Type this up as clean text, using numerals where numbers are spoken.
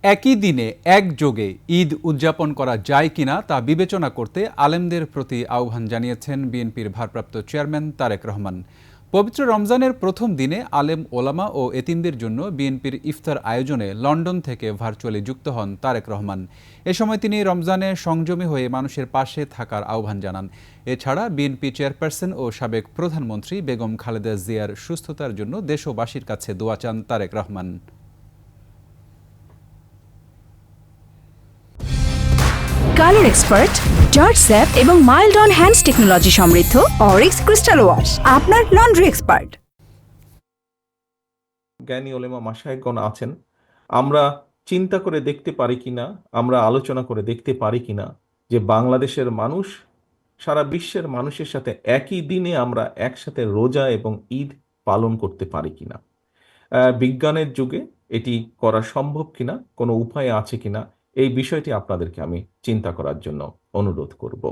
একই দিনে একযোগে ঈদ উদযাপন করা যায় কিনা তা বিবেচনা করতে আলেমদের প্রতি আহ্বান জানিয়েছেন বিএনপির ভারপ্রাপ্ত চেয়ারম্যান তারেক রহমান। পবিত্র রমজানের প্রথম দিনে আলেম ওলামা ও এতিমদের জন্য বিএনপির ইফতার আয়োজনে লন্ডন থেকে ভার্চুয়ালি যুক্ত হন তারেক রহমান। এ সময় তিনি রমজানে সংযমী হয়ে মানুষের পাশে থাকার আহ্বান জানান। এছাড়া বিএনপি চেয়ারপারসন ও সাবেক প্রধানমন্ত্রী বেগম খালেদা জিয়ার সুস্থতার জন্য দেশবাসীর কাছে দোয়া চান তারেক রহমান। কালার এক্সপার্ট, জর্জ স্যাপ এবং মাইল্ড অন হ্যান্ডস টেকনোলজি সমৃদ্ধ অরিক্স ক্রিস্টাল ওয়াশ আপনার লন্ড্রি এক্সপার্ট। জ্ঞানী ওলেমা মাশায়েখগণ আছেন, আমরা চিন্তা করে দেখতে পারি কিনা, আমরা আলোচনা করে দেখতে পারি কিনা যে বাংলাদেশের মানুষ সারা বিশ্বের মানুষের সাথে একই দিনে আমরা একসাথে রোজা এবং ঈদ পালন করতে পারি কিনা। বিজ্ঞানের যুগে এটি করা সম্ভব কিনা, কোনো উপায় আছে কিনা, এই বিষয়টি আপনাদেরকে আমি চিন্তা করার জন্য অনুরোধ করব।